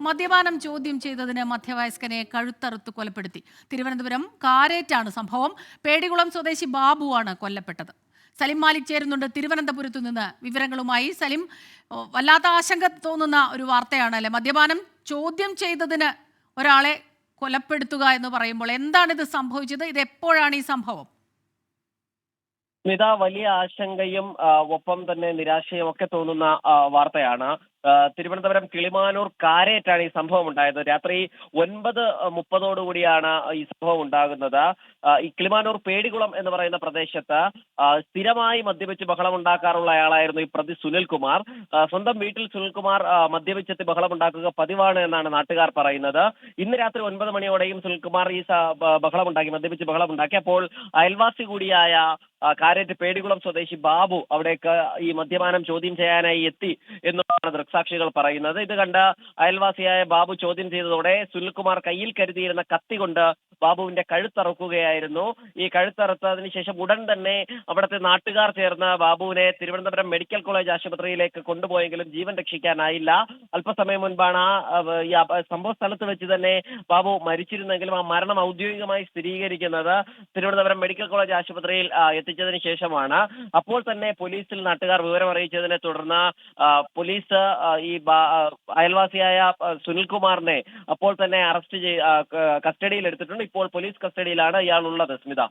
മദ്യപാനം ചോദ്യം ചെയ്തതിന് മധ്യവയസ്കനെ കഴുത്തറുത്ത് കൊലപ്പെടുത്തി. തിരുവനന്തപുരം കാരേറ്റാണ് സംഭവം. പേടികുളം സ്വദേശി ബാബുവാണ് കൊല്ലപ്പെട്ടത്. സലിം മാലിക് ചേരുന്നുണ്ട് തിരുവനന്തപുരത്തു നിന്ന് വിവരങ്ങളുമായി. സലിം, വല്ലാത്ത ആശങ്ക തോന്നുന്ന ഒരു വാർത്തയാണ് അല്ലെ? മദ്യപാനം ചോദ്യം ചെയ്തതിന് ഒരാളെ കൊലപ്പെടുത്തുക എന്ന് പറയുമ്പോൾ എന്താണിത് സംഭവിച്ചത്? ഇത് എപ്പോഴാണ് ഈ സംഭവം? സ്മിത, വലിയ ആശങ്കയും ഒപ്പം തന്നെ നിരാശയും ഒക്കെ തോന്നുന്ന വാർത്തയാണ്. തിരുവനന്തപുരം കിളിമാനൂർ കാരേറ്റാണ് ഈ സംഭവം ഉണ്ടായത്. രാത്രി 9:30 ഈ സംഭവം ഉണ്ടാകുന്നത്. ഈ കിളിമാനൂർ പേടികുളം എന്ന് പറയുന്ന പ്രദേശത്ത് സ്ഥിരമായി മദ്യപിച്ച് ബഹളം ഉണ്ടാക്കാറുള്ള ആളായിരുന്നു ഈ പ്രതി സുനിൽകുമാർ. സ്വന്തം വീട്ടിൽ സുനിൽകുമാർ മദ്യപിച്ചെത്തി ബഹളം ഉണ്ടാക്കുക പതിവാണ് എന്നാണ് നാട്ടുകാർ പറയുന്നത്. ഇന്ന് രാത്രി 9 മണിയോടെയും സുനിൽകുമാർ ഈ മദ്യപിച്ച് ബഹളം ഉണ്ടാക്കി. അപ്പോൾ അയൽവാസി കൂടിയായ കാരേറ്റ് പേടികുളം സ്വദേശി ബാബു അവിടേക്ക് ഈ മദ്യപാനം ചോദ്യം ചെയ്യാനായി എത്തി എന്നുള്ളതാണ് ദൃക്സാക്ഷികൾ പറയുന്നത്. ഇത് കണ്ട അയൽവാസിയായ ബാബു ചോദ്യം ചെയ്തതോടെ സുനിൽകുമാർ കയ്യിൽ കരുതിയിരുന്ന കത്തി കൊണ്ട് ബാബുവിന്റെ കഴുത്തറുക്കുകയായിരുന്നു. ഈ കഴുത്തറുത്തതിന് ശേഷം ഉടൻ തന്നെ അവിടുത്തെ നാട്ടുകാർ ചേർന്ന് ബാബുവിനെ തിരുവനന്തപുരം മെഡിക്കൽ കോളേജ് ആശുപത്രിയിലേക്ക് കൊണ്ടുപോയെങ്കിലും ജീവൻ രക്ഷിക്കാനായില്ല. അല്പസമയം മുൻപാണ് ഈ സംഭവ സ്ഥലത്ത് വെച്ച് തന്നെ ബാബു മരിച്ചിരുന്നെങ്കിലും ആ മരണം ഔദ്യോഗികമായി സ്ഥിരീകരിക്കുന്നത് തിരുവനന്തപുരം മെഡിക്കൽ കോളേജ് ആശുപത്രിയിൽ എത്തിച്ചതിന് ശേഷമാണ്. അപ്പോൾ തന്നെ പോലീസിൽ നാട്ടുകാർ വിവരം അറിയിച്ചതിനെ തുടർന്ന് പോലീസ് ഈ അയൽവാസിയായ സുനിൽകുമാറിനെ അപ്പോൾ തന്നെ കസ്റ്റഡിയിൽ എടുത്തിട്ടുണ്ട്. ഇപ്പോൾ പോലീസ് കസ്റ്റഡിയിലാണ് ഇയാൾ ഉള്ളത്. സ്മിത.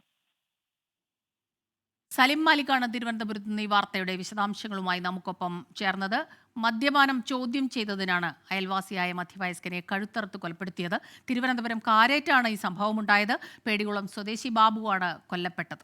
സലിം മാലിക്കാണ് തിരുവനന്തപുരത്ത് നിന്ന് ഈ വാർത്തയുടെ വിശദാംശങ്ങളുമായി നമുക്കൊപ്പം ചേർന്നത്. മദ്യപാനം ചോദ്യം ചെയ്തതിനാണ് അയൽവാസിയായ മധ്യവയസ്കനെ കഴുത്തറുത്ത് കൊലപ്പെടുത്തിയത്. തിരുവനന്തപുരം കാരേറ്റാണ് ഈ സംഭവമുണ്ടായത്. പേടികുളം സ്വദേശി ബാബുവാണ് കൊല്ലപ്പെട്ടത്.